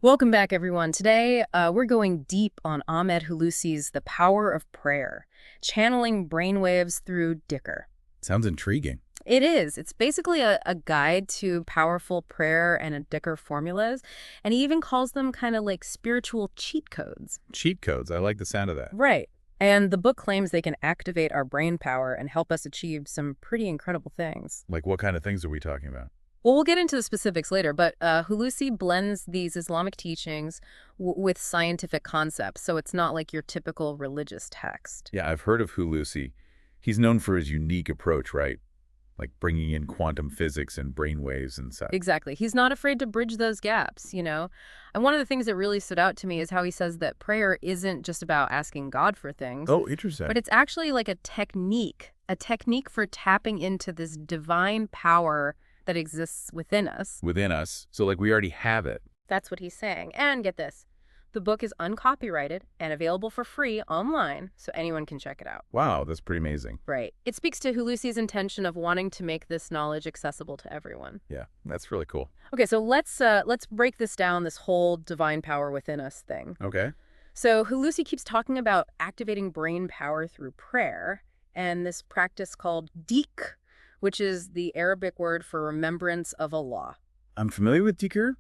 Welcome back, everyone. Today, we're going deep on Ahmed Hulusi's The Power of Prayer, channeling brainwaves through Dhikr. Sounds intriguing. It is. It's basically a guide to powerful prayer and a Dhikr formulas, and he even calls them kind of like spiritual cheat codes. Cheat codes. I like the sound of that. Right. And the book claims they can activate our brain power and help us achieve some pretty incredible things. Like, what kind of things are we talking about? Well, we'll get into the specifics later, but Hulusi blends these Islamic teachings with scientific concepts, so it's not like your typical religious text. Yeah, I've heard of Hulusi. He's known for his unique approach, right? Like bringing in quantum physics and brainwaves and such. Exactly. He's not afraid to bridge those gaps, you know? And one of the things that really stood out to me is how he says that prayer isn't just about asking God for things, Oh, interesting. but it's actually like a technique for tapping into this divine power that exists within us. Within us. So, like, we already have it. That's what he's saying. And get this, the book is uncopyrighted and available for free online, so anyone can check it out. Wow, that's pretty amazing. Right. It speaks to Hulusi's intention of wanting to make this knowledge accessible to everyone. Yeah, that's really cool. Okay, so let's break this down, this whole divine power within us thing. Okay. So Hulusi keeps talking about activating brain power through prayer and this practice called dhikr, which is the Arabic word for remembrance of Allah. I'm familiar with dhikr,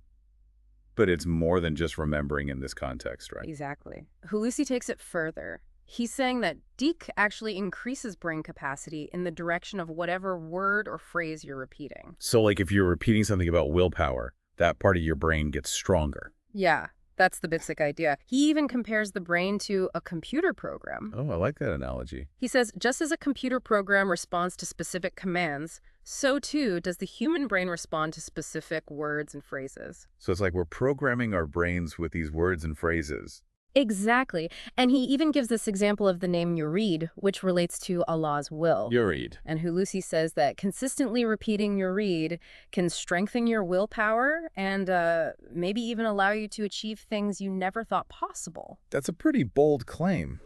but it's more than just remembering in this context, right? Exactly. Hulusi takes it further. He's saying that dhikr actually increases brain capacity in the direction of whatever word or phrase you're repeating. So, like, if you're repeating something about willpower, that part of your brain gets stronger. Yeah, that's the basic idea. He even compares the brain to a computer program. Oh, I like that analogy. He says, just as a computer program responds to specific commands, so too does the human brain respond to specific words and phrases. So it's like we're programming our brains with these words and phrases. Exactly. And he even gives this example of the name Yurid, which relates to Allah's will. Yurid. And Hulusi says that consistently repeating Yurid can strengthen your willpower and maybe even allow you to achieve things you never thought possible. That's a pretty bold claim,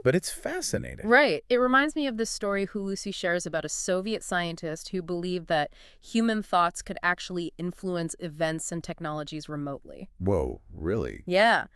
but it's fascinating. Right. It reminds me of this story Hulusi shares about a Soviet scientist who believed that human thoughts could actually influence events and technologies remotely. Whoa, really? Yeah.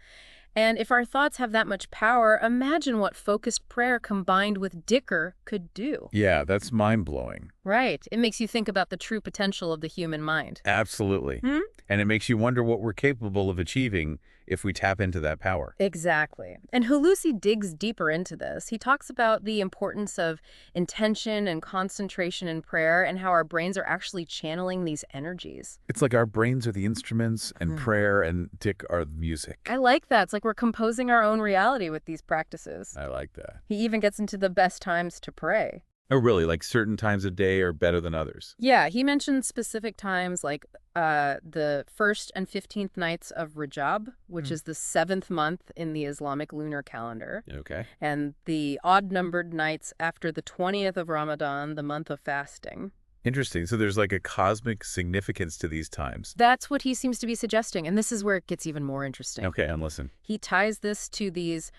And if our thoughts have that much power, imagine what focused prayer combined with dhikr could do. Yeah, that's mind-blowing. Right. It makes you think about the true potential of the human mind. Absolutely. And it makes you wonder what we're capable of achieving if we tap into that power. Exactly. And Hulusi digs deeper into this. He talks about the importance of intention and concentration in prayer and how our brains are actually channeling these energies. It's like our brains are the instruments and prayer and dhikr are the music. I like that. It's like we're composing our own reality with these practices. I like that. He even gets into the best times to pray. Oh, really? Like certain times of day are better than others? Yeah, he mentioned specific times like the 1st and 15th nights of Rajab, which is the 7th month in the Islamic lunar calendar, Okay. and the odd-numbered nights after the 20th of Ramadan, the month of fasting. Interesting. So there's like a cosmic significance to these times. That's what he seems to be suggesting, and this is where it gets even more interesting. Okay, and listen. He ties this to these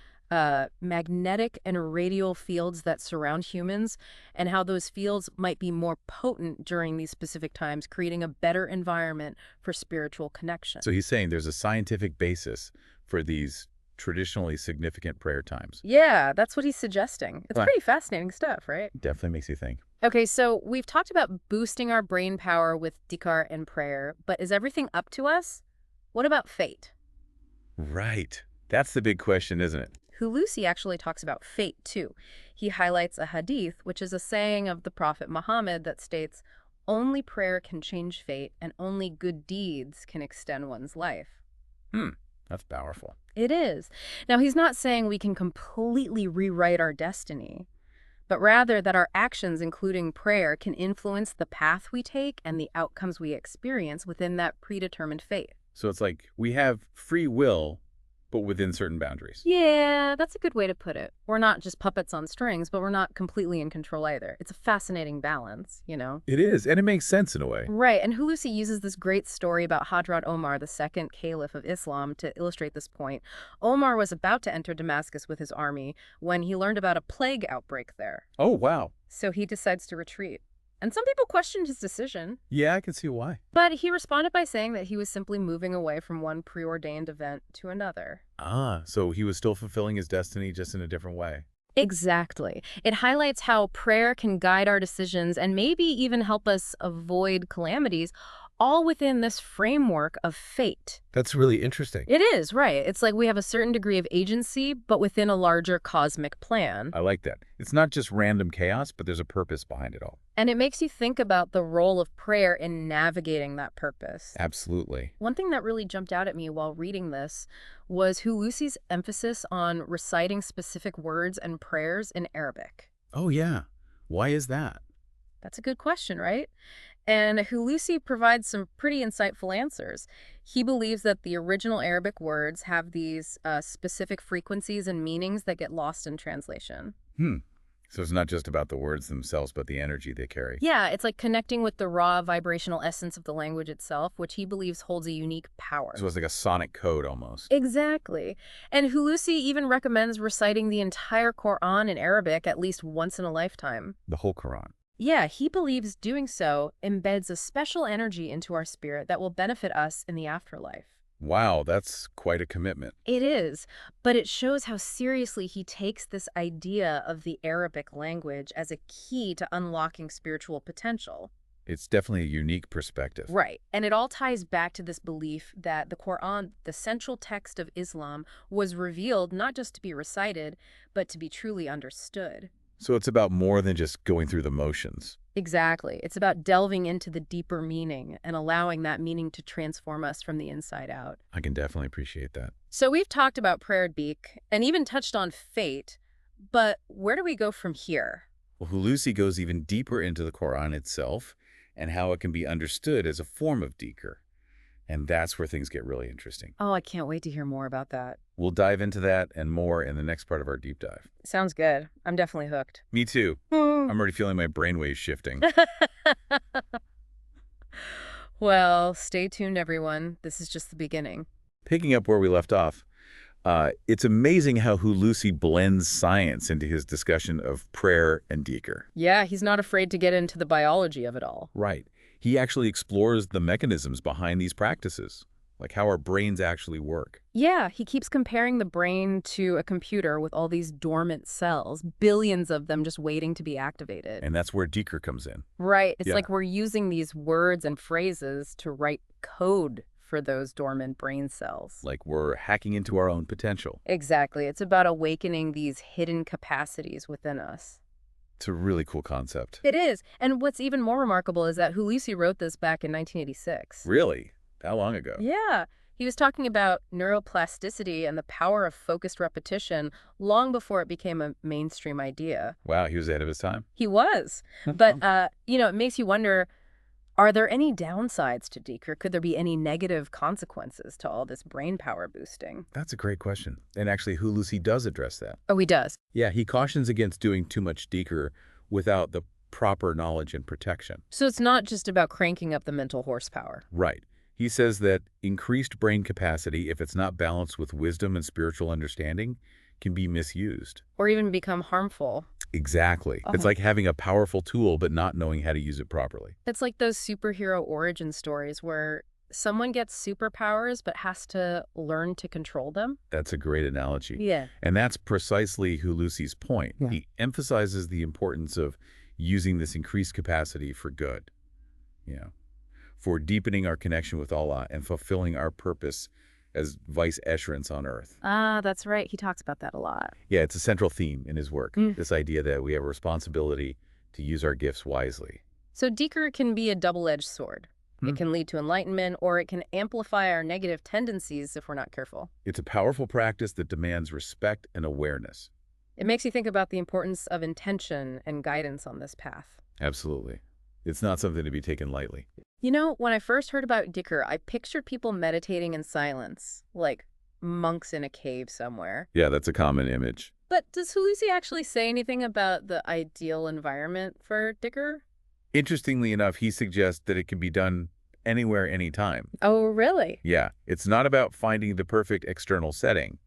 magnetic and radial fields that surround humans and how those fields might be more potent during these specific times, creating a better environment for spiritual connection. So he's saying there's a scientific basis for these traditionally significant prayer times. Yeah, that's what he's suggesting. It's Right. pretty fascinating stuff, right? Definitely makes you think. Okay, so we've talked about boosting our brain power with dhikr and prayer, but is everything up to us? What about fate? Right. That's the big question, isn't it? Hulusi actually talks about fate, too. He highlights a hadith, which is a saying of the Prophet Muhammad that states, only prayer can change fate and only good deeds can extend one's life. That's powerful. It is. Now, he's not saying we can completely rewrite our destiny, but rather that our actions, including prayer, can influence the path we take and the outcomes we experience within that predetermined fate. So it's like we have free will, but within certain boundaries. Yeah, that's a good way to put it. We're not just puppets on strings, but we're not completely in control either. It's a fascinating balance, you know? It is, and it makes sense in a way. Right, and Hulusi uses this great story about Hadrat Omar, the second caliph of Islam, to illustrate this point. Omar was about to enter Damascus with his army when he learned about a plague outbreak there. Oh, wow. So he decides to retreat. And some people questioned his decision, Yeah, I can see why. but he responded by saying that he was simply moving away from one preordained event to another. Ah, so he was still fulfilling his destiny just in a different way. Exactly. It highlights how prayer can guide our decisions and maybe even help us avoid calamities, all within this framework of fate. That's really interesting. It is, right. It's like we have a certain degree of agency, but within a larger cosmic plan. I like that. It's not just random chaos, but there's a purpose behind it all. And it makes you think about the role of prayer in navigating that purpose. Absolutely. One thing that really jumped out at me while reading this was Hulusi's emphasis on reciting specific words and prayers in Arabic. Oh, yeah. Why is that? That's a good question, right? And Hulusi provides some pretty insightful answers. He believes that the original Arabic words have these specific frequencies and meanings that get lost in translation. So it's not just about the words themselves, but the energy they carry. Yeah, it's like connecting with the raw vibrational essence of the language itself, which he believes holds a unique power. So it's like a sonic code almost. Exactly. And Hulusi even recommends reciting the entire Quran in Arabic at least once in a lifetime. The whole Quran. Yeah, he believes doing so embeds a special energy into our spirit that will benefit us in the afterlife. Wow, that's quite a commitment. It is, but it shows how seriously he takes this idea of the Arabic language as a key to unlocking spiritual potential. It's definitely a unique perspective. Right. And it all ties back to this belief that the Quran, the central text of Islam, was revealed not just to be recited, but to be truly understood. So it's about more than just going through the motions. Exactly. It's about delving into the deeper meaning and allowing that meaning to transform us from the inside out. I can definitely appreciate that. So we've talked about prayer, Beak, and even touched on fate, but where do we go from here? Well, Hulusi goes even deeper into the Quran itself and how it can be understood as a form of dhikr. And that's where things get really interesting. Oh, I can't wait to hear more about that. We'll dive into that and more in the next part of our deep dive. Sounds good. I'm definitely hooked. Me too. I'm already feeling my brainwaves shifting. Well, stay tuned, everyone. This is just the beginning. Picking up where we left off, it's amazing how Hulusi blends science into his discussion of prayer and dhikr. Yeah, he's not afraid to get into the biology of it all. Right. He actually explores the mechanisms behind these practices, like how our brains actually work. Yeah, he keeps comparing the brain to a computer with all these dormant cells, billions of them just waiting to be activated. And that's where dhikr comes in. Right. It's Yeah. like we're using these words and phrases to write code for those dormant brain cells. Like we're hacking into our own potential. Exactly. It's about awakening these hidden capacities within us. It's a really cool concept. It is. And what's even more remarkable is that Hulusi wrote this back in 1986. Really? How long ago? Yeah. He was talking about neuroplasticity and the power of focused repetition long before it became a mainstream idea. Wow, he was ahead of his time. He was. But, it makes you wonder, are there any downsides to dhikr? Could there be any negative consequences to all this brain power boosting? That's a great question. And actually, Hulusi does address that. Oh, he does. Yeah, he cautions against doing too much dhikr without the proper knowledge and protection. So it's not just about cranking up the mental horsepower. Right. He says that increased brain capacity, if it's not balanced with wisdom and spiritual understanding, can be misused. Or even become harmful. Exactly. It's like having a powerful tool but not knowing how to use it properly. It's like those superhero origin stories where someone gets superpowers but has to learn to control them. That's a great analogy. Yeah. And that's precisely Hulusi's point. Yeah. He emphasizes the importance of using this increased capacity for good, for deepening our connection with Allah and fulfilling our purpose as vice escherents on earth. Ah, that's right. He talks about that a lot. Yeah, it's a central theme in his work, this idea that we have a responsibility to use our gifts wisely. So dhikr can be a double-edged sword. It can lead to enlightenment, or it can amplify our negative tendencies if we're not careful. It's a powerful practice that demands respect and awareness. It makes you think about the importance of intention and guidance on this path. Absolutely. It's not something to be taken lightly. You know, when I first heard about dhikr, I pictured people meditating in silence, like monks in a cave somewhere. Yeah, that's a common image. But does Hulusi actually say anything about the ideal environment for dhikr? Interestingly enough, he suggests that it can be done anywhere, anytime. Oh, really? Yeah, it's not about finding the perfect external setting,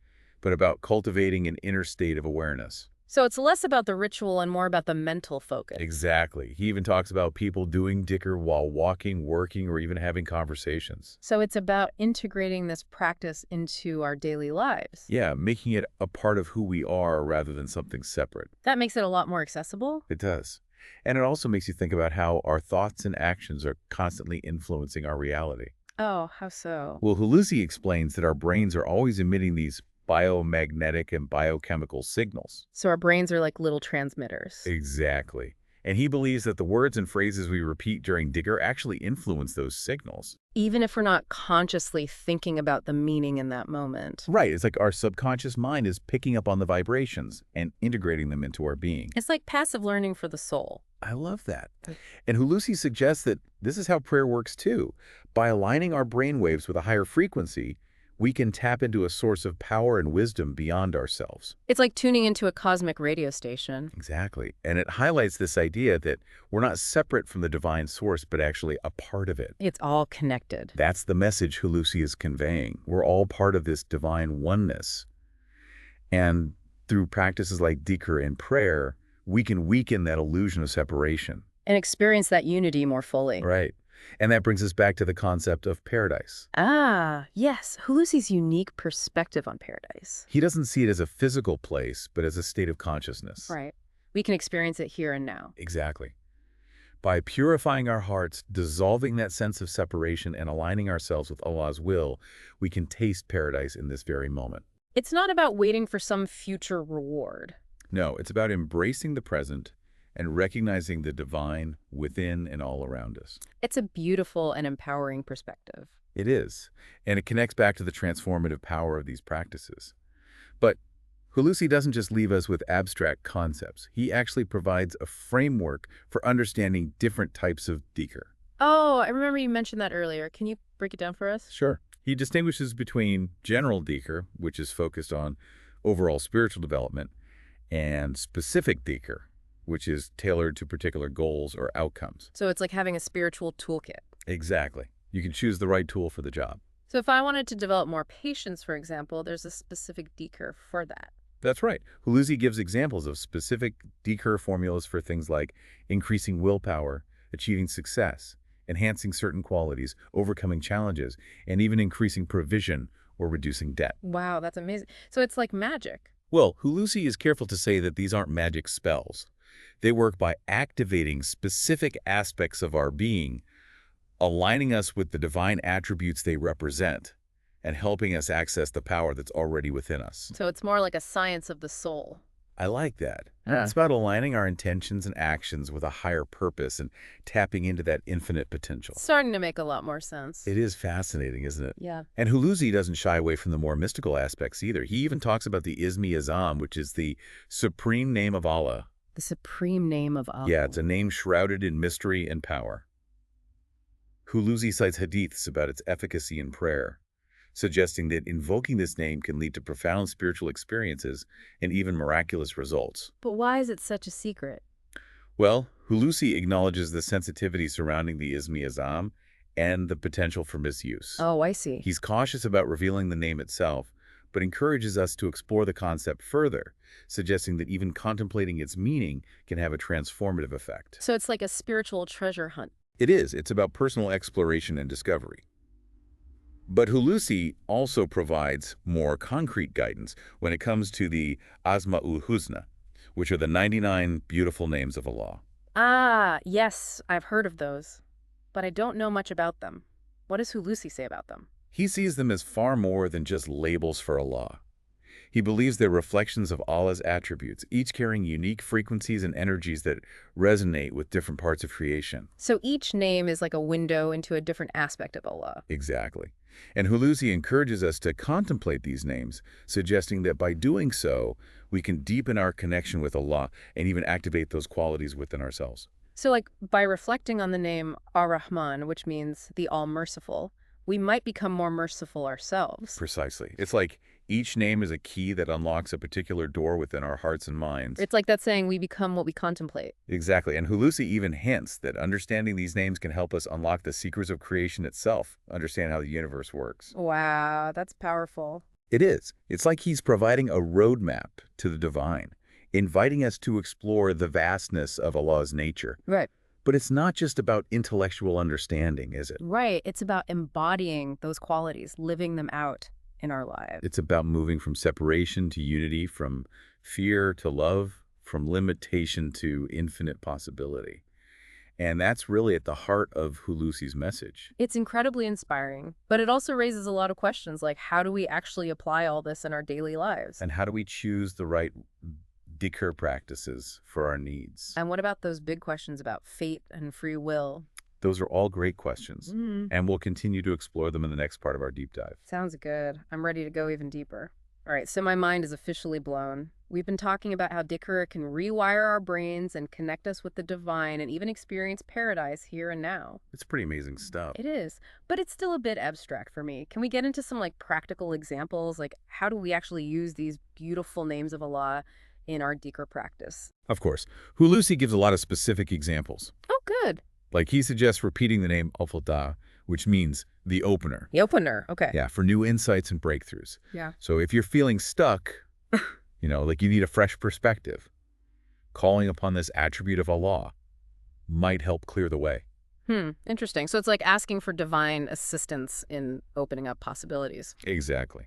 but about cultivating an inner state of awareness. So it's less about the ritual and more about the mental focus. Exactly. He even talks about people doing dhikr while walking, working, or even having conversations. So it's about integrating this practice into our daily lives. Yeah, making it a part of who we are rather than something separate. That makes it a lot more accessible. It does. And it also makes you think about how our thoughts and actions are constantly influencing our reality. Oh, how so? Well, Hulusi explains that our brains are always emitting these biomagnetic and biochemical signals. So our brains are like little transmitters. Exactly. And he believes that the words and phrases we repeat during dhikr actually influence those signals. Even if we're not consciously thinking about the meaning in that moment. Right. It's like our subconscious mind is picking up on the vibrations and integrating them into our being. It's like passive learning for the soul. I love that. And Hulusi suggests that this is how prayer works too. By aligning our brain waves with a higher frequency, we can tap into a source of power and wisdom beyond ourselves. It's like tuning into a cosmic radio station. Exactly. And it highlights this idea that we're not separate from the divine source, but actually a part of it. It's all connected. That's the message Hulusi is conveying. We're all part of this divine oneness. And through practices like dhikr and prayer, we can weaken that illusion of separation. And experience that unity more fully. Right. And that brings us back to the concept of paradise. Ah, yes. Hulusi's unique perspective on paradise. He doesn't see it as a physical place, but as a state of consciousness. Right. We can experience it here and now. Exactly. By purifying our hearts, dissolving that sense of separation, and aligning ourselves with Allah's will, we can taste paradise in this very moment. It's not about waiting for some future reward. No, it's about embracing the present and recognizing the divine within and all around us. It's a beautiful and empowering perspective. It is, and it connects back to the transformative power of these practices. But Hulusi doesn't just leave us with abstract concepts. He actually provides a framework for understanding different types of dhikr. Oh, I remember you mentioned that earlier. Can you break it down for us? Sure. He distinguishes between general dhikr, which is focused on overall spiritual development, and specific dhikr, which is tailored to particular goals or outcomes. So it's like having a spiritual toolkit. Exactly. You can choose the right tool for the job. So if I wanted to develop more patience, for example, there's a specific dhikr for that. That's right. Hulusi gives examples of specific dhikr formulas for things like increasing willpower, achieving success, enhancing certain qualities, overcoming challenges, and even increasing provision or reducing debt. Wow, that's amazing. So it's like magic. Well, Hulusi is careful to say that these aren't magic spells. They work by activating specific aspects of our being, aligning us with the divine attributes they represent, and helping us access the power that's already within us. So it's more like a science of the soul. I like that. Yeah. It's about aligning our intentions and actions with a higher purpose and tapping into that infinite potential. It's starting to make a lot more sense. It is fascinating, isn't it? Yeah. And Hulusi doesn't shy away from the more mystical aspects either. He even talks about the Ismi Azam, which is the supreme name of Allah. The supreme name of Allah. Yeah, it's a name shrouded in mystery and power. Hulusi cites hadiths about its efficacy in prayer, suggesting that invoking this name can lead to profound spiritual experiences and even miraculous results. But why is it such a secret? Well, Hulusi acknowledges the sensitivity surrounding the Ismi Azam and the potential for misuse. Oh, I see. He's cautious about revealing the name itself, but encourages us to explore the concept further, suggesting that even contemplating its meaning can have a transformative effect. So it's like a spiritual treasure hunt. It is. It's about personal exploration and discovery. But Hulusi also provides more concrete guidance when it comes to the Asma'ul Husna, which are the 99 beautiful names of Allah. Ah, yes, I've heard of those. But I don't know much about them. What does Hulusi say about them? He sees them as far more than just labels for Allah. He believes they're reflections of Allah's attributes, each carrying unique frequencies and energies that resonate with different parts of creation. So each name is like a window into a different aspect of Allah. Exactly. And Hulusi encourages us to contemplate these names, suggesting that by doing so, we can deepen our connection with Allah and even activate those qualities within ourselves. So like by reflecting on the name Ar-Rahman, which means the all-merciful, we might become more merciful ourselves. Precisely. It's like each name is a key that unlocks a particular door within our hearts and minds. It's like that saying, we become what we contemplate. Exactly. And Hulusi even hints that understanding these names can help us unlock the secrets of creation itself, understand how the universe works. Wow, that's powerful. It is. It's like he's providing a roadmap to the divine, inviting us to explore the vastness of Allah's nature. Right. But it's not just about intellectual understanding, is it? Right. It's about embodying those qualities, living them out in our lives. It's about moving from separation to unity, from fear to love, from limitation to infinite possibility. And that's really at the heart of Hulusi's message. It's incredibly inspiring, but it also raises a lot of questions like how do we actually apply all this in our daily lives? And how do we choose the right dhikr practices for our needs? And what about those big questions about fate and free will? Those are all great questions, Mm, and we'll continue to explore them in the next part of our deep dive. sounds good. I'm ready to go even deeper. All right, so my mind is officially blown. We've been talking about how dhikr can rewire our brains and connect us with the divine and even experience paradise here and now. It's pretty amazing stuff. It is, but it's still a bit abstract for me. Can we get into some like practical examples? Like how do we actually use these beautiful names of Allah in our dhikr practice? Of course, Hulusi gives a lot of specific examples. Oh, good. Like he suggests repeating the name Al-Fatah, which means the opener. The opener. Okay. Yeah, for new insights and breakthroughs. Yeah. So if you're feeling stuck, like you need a fresh perspective, calling upon this attribute of Allah might help clear the way. Interesting. So it's like asking for divine assistance in opening up possibilities. Exactly.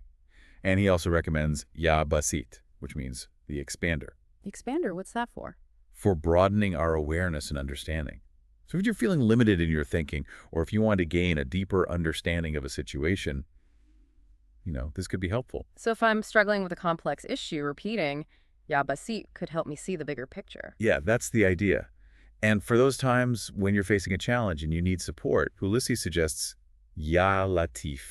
And he also recommends Ya Basit, which means the expander, Expander, what's that for? for broadening our awareness and understanding. So if you're feeling limited in your thinking, or if you want to gain a deeper understanding of a situation, this could be helpful. So if I'm struggling with a complex issue, repeating Ya Basit could help me see the bigger picture. Yeah, that's the idea. And for those times when you're facing a challenge and you need support, Hulusi suggests Ya Latif,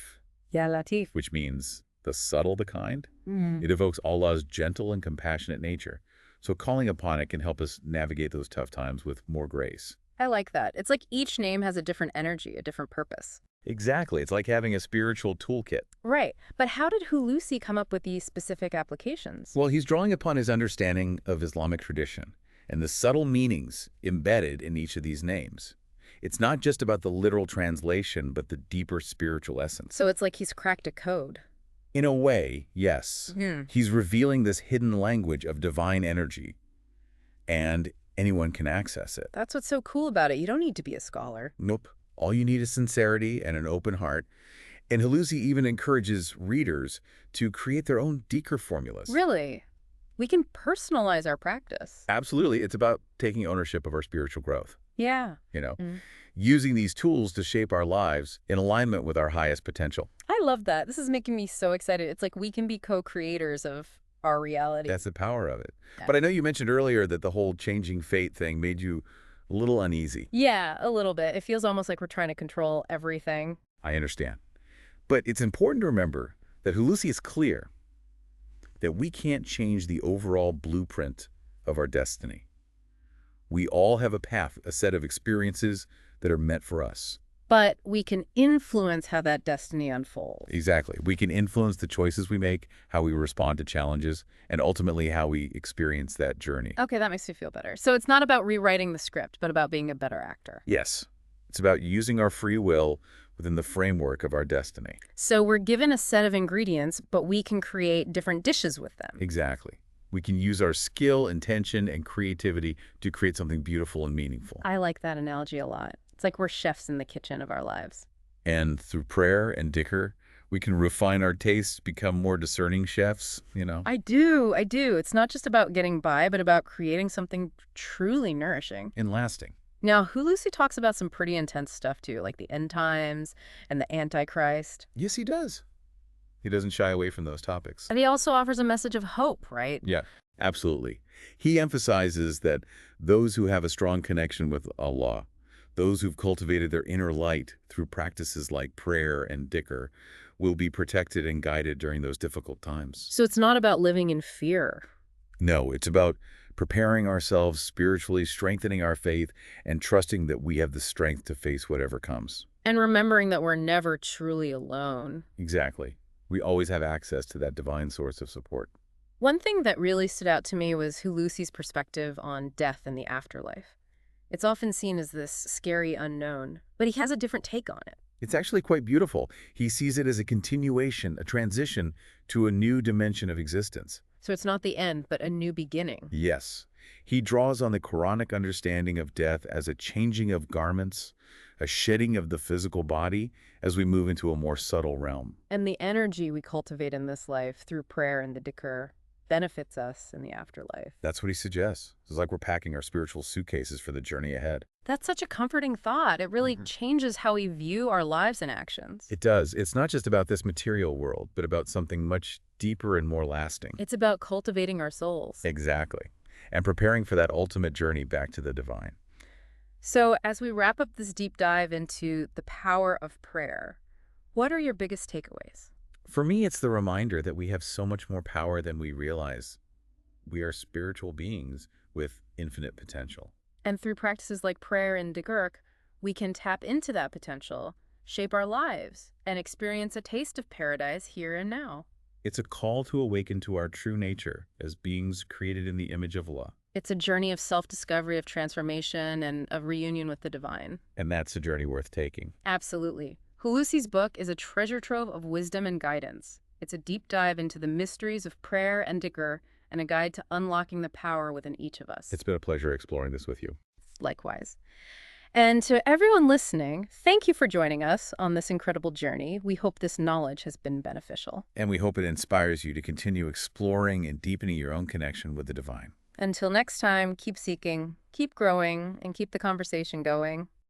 Ya Latif. which means the subtle, the kind. Mm. It evokes Allah's gentle and compassionate nature. So calling upon it can help us navigate those tough times with more grace. I like that. It's like each name has a different energy, a different purpose. Exactly. It's like having a spiritual toolkit. Right. But how did Hulusi come up with these specific applications? Well, he's drawing upon his understanding of Islamic tradition and the subtle meanings embedded in each of these names. It's not just about the literal translation, but the deeper spiritual essence. So it's like he's cracked a code. In a way, yes. Hmm. He's revealing this hidden language of divine energy, and anyone can access it. That's what's so cool about it. You don't need to be a scholar. Nope. All you need is sincerity and an open heart. And Hulusi even encourages readers to create their own dhikr formulas. Really? We can personalize our practice. Absolutely. It's about taking ownership of our spiritual growth, Yeah. Mm. using these tools to shape our lives in alignment with our highest potential. I love that. This is making me so excited. It's like we can be co-creators of our reality. That's the power of it. Yeah. But I know you mentioned earlier that the whole changing fate thing made you a little uneasy. Yeah, a little bit. It feels almost like we're trying to control everything. I understand. But it's important to remember that Hulusi is clear that we can't change the overall blueprint of our destiny. We all have a path, a set of experiences that are meant for us. But we can influence how that destiny unfolds. Exactly. We can influence the choices we make, how we respond to challenges, and ultimately how we experience that journey. Okay, that makes me feel better. So it's not about rewriting the script, but about being a better actor. Yes. It's about using our free will within the framework of our destiny. So we're given a set of ingredients, but we can create different dishes with them. Exactly. We can use our skill, intention, and creativity to create something beautiful and meaningful. I like that analogy a lot. It's like we're chefs in the kitchen of our lives. And through prayer and dhikr, we can refine our tastes, become more discerning chefs, I do. It's not just about getting by, but about creating something truly nourishing. and lasting. Now, Hulusi talks about some pretty intense stuff too, like the end times and the Antichrist. Yes, he does. He doesn't shy away from those topics. And he also offers a message of hope, right? Yeah, absolutely. He emphasizes that those who have a strong connection with Allah, those who've cultivated their inner light through practices like prayer and dhikr, will be protected and guided during those difficult times. So it's not about living in fear. No, it's about preparing ourselves spiritually, strengthening our faith, and trusting that we have the strength to face whatever comes. And remembering that we're never truly alone. Exactly. We always have access to that divine source of support. One thing that really stood out to me was Hulusi's perspective on death and the afterlife. It's often seen as this scary unknown, but he has a different take on it. It's actually quite beautiful. He sees it as a continuation, a transition to a new dimension of existence. So it's not the end, but a new beginning. Yes, he draws on the Quranic understanding of death as a changing of garments, a shedding of the physical body as we move into a more subtle realm. And the energy we cultivate in this life through prayer and the dhikr benefits us in the afterlife. That's what he suggests. It's like we're packing our spiritual suitcases for the journey ahead. That's such a comforting thought. It really changes how we view our lives and actions. It does. It's not just about this material world, but about something much deeper and more lasting. It's about cultivating our souls. Exactly. And preparing for that ultimate journey back to the divine. So, as we wrap up this deep dive into the power of prayer, what are your biggest takeaways? For me, it's the reminder that we have so much more power than we realize. We are spiritual beings with infinite potential. And through practices like prayer and dhikr, we can tap into that potential, shape our lives, and experience a taste of paradise here and now. It's a call to awaken to our true nature as beings created in the image of Allah. It's a journey of self-discovery, of transformation, and of reunion with the divine. And that's a journey worth taking. Absolutely. Hulusi's book is a treasure trove of wisdom and guidance. It's a deep dive into the mysteries of prayer and dhikr, and a guide to unlocking the power within each of us. It's been a pleasure exploring this with you. Likewise. And to everyone listening, thank you for joining us on this incredible journey. We hope this knowledge has been beneficial. And we hope it inspires you to continue exploring and deepening your own connection with the divine. Until next time, keep seeking, keep growing, and keep the conversation going.